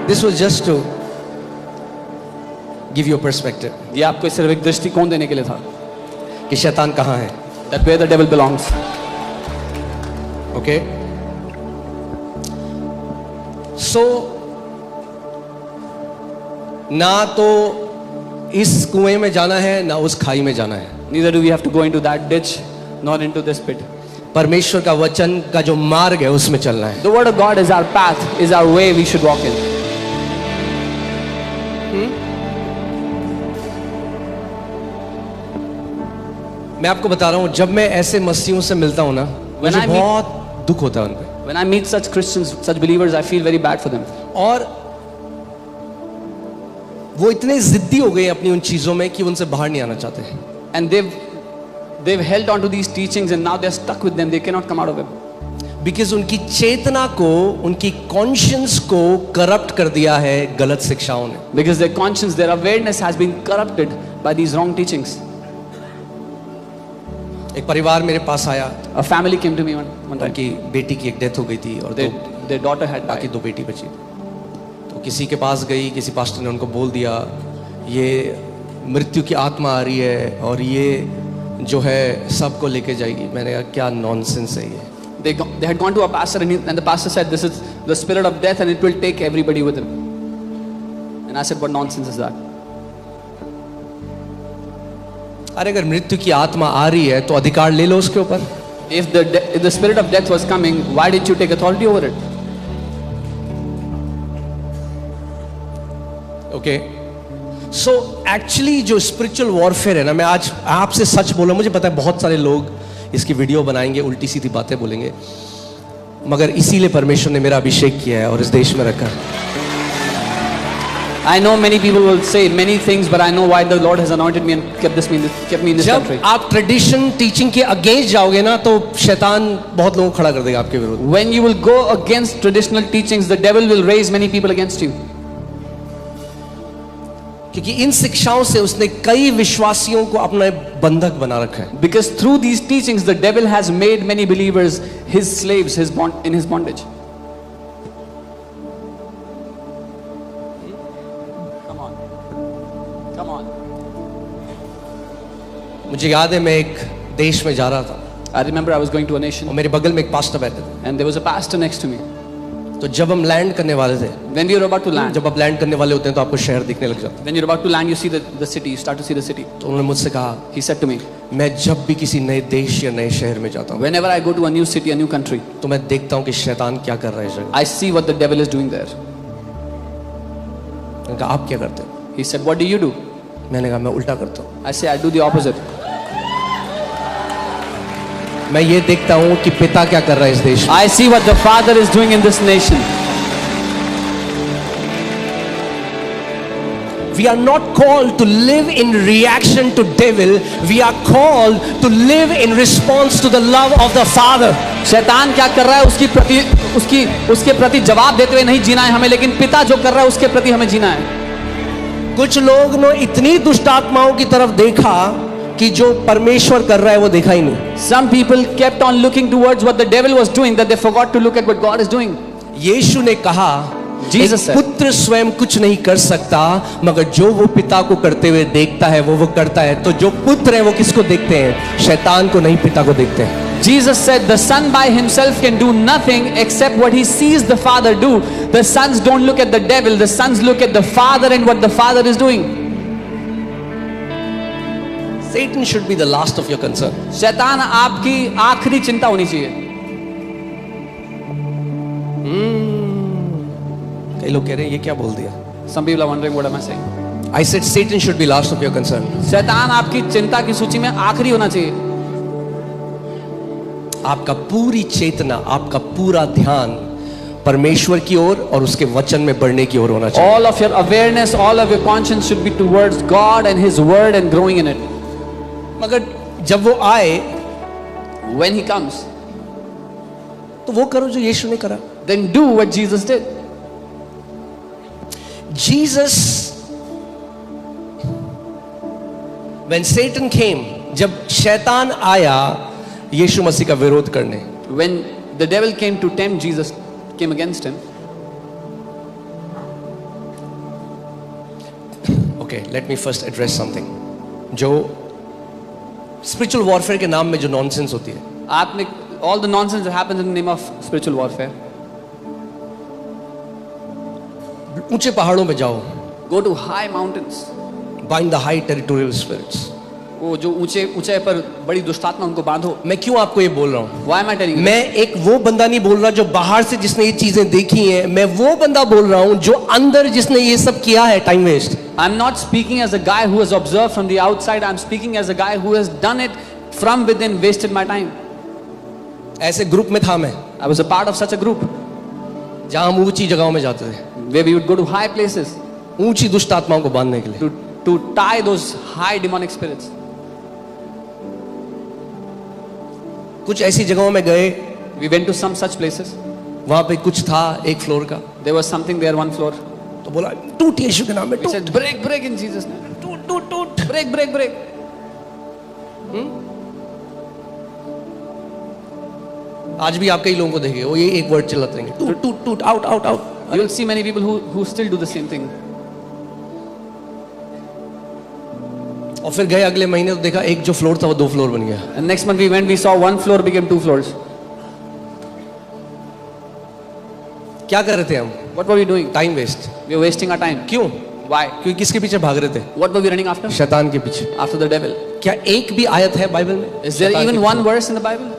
This was just to give you a perspective. ये आपको सिर्फ एक दृष्टिकोण देने के लिए था कि शैतान कहाँ है. that where the devil belongs. Okay? So, ना तो इस कुएं में जाना है ना उस खाई में जाना है. Neither do we have to go into that ditch nor into this pit. परमेश्वर का वचन का जो मार्ग है उसमें चलना है. The word of God is our path, is our way we should walk in. मैं आपको बता रहा हूं, जब मैं ऐसे मसीहों से मिलता हूं ना, मुझे बहुत दुख होता है उन पे. When I meet such Christians, such believers, I feel very bad for them. और वो इतने जिद्दी हो गए अपनी उन चीजों में कि उनसे बाहर नहीं आना चाहते. And they've held on to these teachings and now they're stuck with them. They cannot come out of them. Because उनकी चेतना को, उनकी कॉन्शियंस को करप्ट कर दिया है गलत शिक्षाओं ने. Because their conscience, their awareness has been corrupted by these wrong teachings. एक परिवार मेरे पास आया. A family came to me one time. उनकी बेटी की एक डेथ हो गई थी और Their daughter had बाकी died. दो बेटी बची. तो किसी के पास गई, किसी पास्टर ने उनको बोल दिया ये मृत्यु की आत्मा आ रही है और ये जो है सबको लेके जाएगी. मैंने कहा क्या नॉनसेंस है ये. They had gone to a pastor and the pastor said this is the spirit of death and it will take everybody with him. And I said what nonsense is that? अरे अगर मृत्यु की आत्मा आ रही है तो अधिकार ले लो उसके ऊपर. If the spirit of death was coming, why did you take authority over it? Okay. So actually जो स्पिरिचुअल वॉरफेयर है ना, मैं आज आपसे सच बोला, मुझे पता है बहुत सारे लोग इसकी वीडियो बनाएंगे, उल्टी सीधी बातें बोलेंगे, मगर इसीलिए परमेश्वर ने मेरा अभिषेक किया है और इस देश में रखा. I know many people will say many things, but I know why the Lord has anointed me and kept me in this जब country. आप ट्रेडिशन टीचिंग के अगेंस्ट जाओगे ना तो शैतान बहुत लोगों को खड़ा कर देगा आपके विरुद्ध. When you will go against traditional teachings, the devil will raise many people against you. क्योंकि इन शिक्षाओं से उसने कई विश्वासियों को अपना बंधक बना रखा है. Because through these teachings, the devil has made many believers his slaves, in his bondage. Come on. मुझे याद है मैं एक देश में जा रहा था. I remember I was going to a nation और मेरे बगल में एक पास्टर बैठे थे. and there was a pastor next to me. तो जब हम लैंड करने वाले थे, When we were about to land, जब आप लैंड करने वाले होते हैं तो आपको शहर दिखने लग जाता है. when you're about to land, you see the city, you start to see the city. तो उन्होंने मुझसे कहा, He said to me, मैं जब भी किसी नए देश या नए शहर में जाता हूँ whenever I go to a new city, a new country, तो मैं देखता हूँ कि शैतान क्या कर रहा है इस जगह. I see what the devil is doing there. मैंने कहा आप क्या करते हो? He said, what do you do? मैंने कहा मैं उल्टा करता हूँ. I say, I do the opposite. मैं ये देखता हूँ कि पिता क्या कर रहा है इस देश में. I see what the Father is doing in this nation. We are not called to live in reaction to devil. We are called to live in response to the love of the Father. शैतान क्या कर रहा है उसके प्रति जवाब देते हुए नहीं जीना है हमें, लेकिन पिता जो कर रहा है उसके प्रति हमें जीना है. कुछ लोग ने इतनी दुष्ट आत्माओं की तरफ देखा कि जो परमेश्वर कर रहा है वो देखा ही नहीं. Some people kept on looking towards what the devil was doing, that they forgot to look at what God is doing. यीशु ने कहा, Jesus said, पुत्र स्वयं कुछ नहीं कर सकता, मगर जो वो पिता को करते हुए देखता है वो करता है. तो जो पुत्र है वो किसको देखते हैं? शैतान को नहीं, पिता को देखते हैं. Jesus said, the son by himself can do nothing except what he sees the Father do. The sons don't look at the devil, the sons look at the Father and what the Father is doing. Satan should be the last of your concern. शैतान आपकी आखिरी चिंता होनी चाहिए. कई लोग कह रहे हैं ये क्या बोल दिया. Some people are wondering what am I saying. I said Satan should be last of your concern. शैतान आपकी चिंता की सूची में आखिरी होना चाहिए. आपका पूरी चेतना, आपका पूरा ध्यान परमेश्वर की ओर और उसके वचन में बढ़ने की ओर होना चाहिए. All of your awareness, all of your conscience should be towards God and His Word and growing in it. मगर जब वो आए, When He comes, तो वो करो जो यीशु ने करा. then do what Jesus did. Jesus, when Satan came, जब शैतान आया यीशु मसीह का विरोध करने, When the devil came to tempt Jesus, came against him, okay, let me first address something. जो स्पिरिचुअल वॉरफेयर के नाम में जो नॉनसेंस होती है, आत्मिक, all the nonsense that happens in the name of spiritual warfare. ऊंचे पहाड़ों में जाओ, Go to high mountains. Bind the high territorial spirits. वो जो ऊंचे ऊंचाई पर बड़ी दुष्टात्मा उनको बांधो. मैं क्यों आपको ये बोल रहा हूँ? Why am I telling you? मैं एक वो बंदा नहीं बोल रहा जो बाहर से जिसने ये चीजें देखी हैं. मैं वो बंदा बोल रहा हूँ जो अंदर जिसने ये सब किया है. Time waste. I'm not speaking as a guy who has observed from the outside. I'm speaking as a guy who has done it from within, wasted my time. ऐसे ग्रुप में था मैं, I was a part of such a group जहां हम ऊंची जगहों में जाते थे, where we would go to high places ऊंची दुष्ट आत्माओं को बांधने के लिए. to tie those high demonic spirits. कुछ ऐसी जगहों में गए, We went to some such places. वहां पे कुछ था एक फ्लोर का, There was something there, one floor. तो बोला टूट यीशु के नाम में We टूट. said, break, break in Jesus' name. टूट टूट टूट. Break, break, break. आज भी आप कई लोगों को देखेंगे वो ये एक वर्ड चिल्लाते रहेंगे, टूट टूट टूट, out out out. You will see many people who still do the same thing. और फिर गए अगले महीने तो देखा एक जो फ्लोर था वो 2 फ्लोर बन गया. And next month we went, we saw one floor became 2 floors. क्या कर रहे थे हम? What were we doing? Time waste. We were wasting our time. क्यों? Why? क्योंकि किसके पीछे भाग रहे थे? What were we running after? शैतान के पीछे. After the devil. क्या एक भी आयत है बाइबल में? Is there शैतान even के one पीछे? verse in the Bible?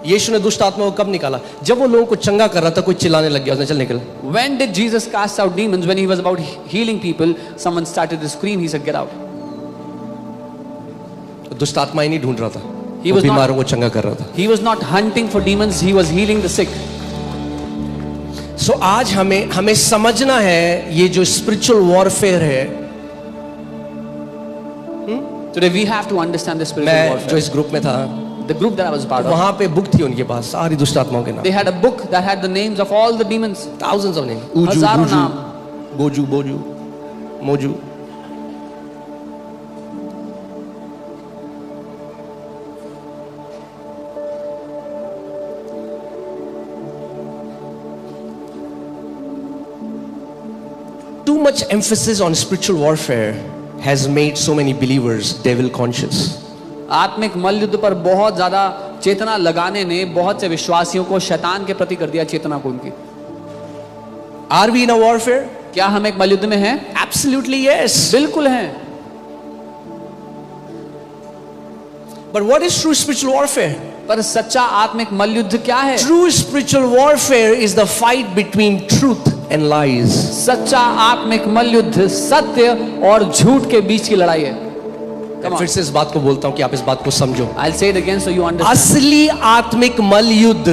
यीशु ने दुष्ट आत्मा को कब निकाला? जब वो लोगों को चंगा कर रहा था, कोई चिल्लाने लग गया, उसने चल निकल. When did Jesus cast out demons? When he was about healing people, someone started to scream. He said, "Get out." दुष्ट आत्मा ही नहीं ढूंढ रहा था, He वो was not- बीमारों को चंगा कर रहा था. He was not hunting for demons. He was healing the sick. सो आज हमें समझना है ये जो स्पिरिचुअल वॉरफेयर है. Today we have to understand the spiritual मैं जो warfare. इस ग्रुप में था, The group that I was a part of, वहां पे बुक थी उनके पास सारी दुष्ट आत्माओं के नाम. they had a book that had the names of all the demons. thousands of names. ऊजू, हजारों बूजू, नाम. गोजू, बोजू, मोजू. Too much emphasis on spiritual warfare has made so many believers devil conscious. आत्मिक मल्लयुद्ध पर बहुत ज्यादा चेतना लगाने ने बहुत से विश्वासियों को शैतान के प्रति कर दिया, चेतना को उनकी. Are we in a warfare? क्या हम एक मल्लयुद्ध में हैं? Absolutely yes. बिल्कुल हैं. But what is true spiritual warfare? पर सच्चा आत्मिक मल्लयुद्ध क्या है? True spiritual warfare is the fight between truth and lies. सच्चा आत्मिक मल्लयुद्ध सत्य और झूठ के बीच की लड़ाई है. Come on. फिर से इस बात को बोलता हूं कि आप इस बात को समझो. I'll say it again so you understand. असली आत्मिक मल्लयुद्ध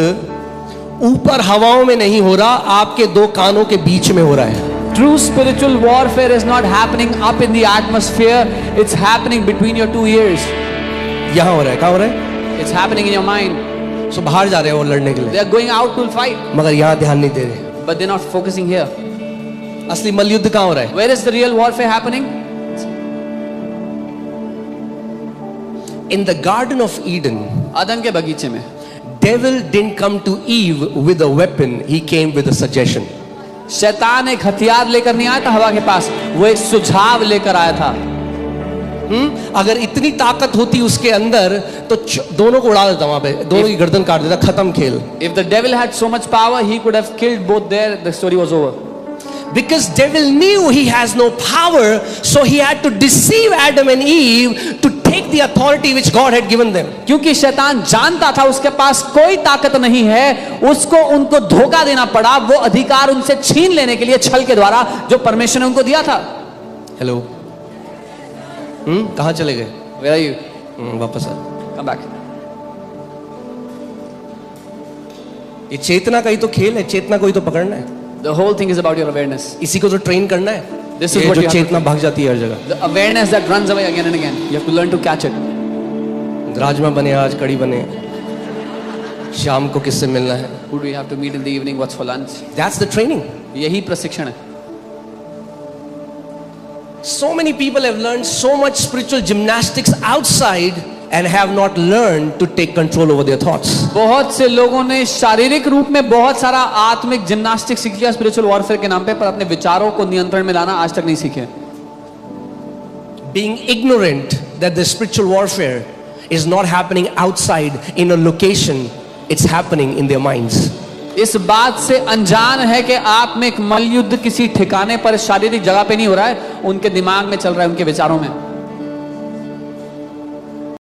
ऊपर हवाओं में नहीं हो रहा, आपके 2 कानों के बीच में हो रहा है. True spiritual warfare is not happening up in the atmosphere. It's happening between your 2 ears. यहां हो रहा है. कहां हो रहा है? It's happening in your mind. सो बाहर जा रहे हैं वो लड़ने के लिए, They are going out to fight, मगर यहां ध्यान नहीं दे रहे. but they're not focusing here. असली मल्लयुद्ध कहां हो रहा है? Where is the real warfare happening? In the Garden of Eden, अदन के बगीचे में. devil didn't come to Eve with a weapon, he came with a suggestion. शैतान एक हथियार लेकर नहीं आया था हवा के पास, वो एक सुझाव लेकर आया था. अगर इतनी ताकत होती उसके अंदर तो दोनों को उड़ा देता, वहां पे दोनों की गर्दन काट देता, खत्म खेल. If the devil had so much power, he could have killed both there. The story was over. Because devil knew he has no power, so he had to deceive Adam and Eve to take the authority which God had given them. क्योंकि शैतान जानता था उसके पास कोई ताकत नहीं है, उसको उनको धोखा देना पड़ा, वो अधिकार उनसे छीन लेने के लिए छल के द्वारा जो परमेश्वर ने उनको दिया था. हेलो, कहां चले गए? Where are you? वापस आ. Come back. ये चेतना का ही तो खेल है, चेतना को ही तो पकड़ना है. The whole thing is about your awareness. इसी को तो ट्रेन करना है. This is ये what जो you have to चेतना भाग जाती है हर जगह. The awareness that runs away again and again. You have to learn to catch it. Rajma बने, आज कड़ी बने, शाम को किससे मिलना है. Who do we have to meet in the evening? What's for lunch? That's the training. यही प्रशिक्षण है. So many people have learned so much spiritual gymnastics outside and have not learned to take control over their thoughts. बहुत से लोगों ने शारीरिक रूप में बहुत सारा आत्मिक जिम्नास्टिक सीख लिया स्पिरिचुअल वॉरफेयर के नाम पे, पर अपने विचारों को नियंत्रण में लाना आज तक नहीं सीखे. being ignorant that the spiritual warfare is not happening outside in a location, it's happening in their minds. इस बात से अनजान है कि आप में एक मलयुद्ध किसी ठिकाने पर शारीरिक जगह पे नहीं हो रहा है, उनके दिमाग में चल रहा है, उनके विचारों में.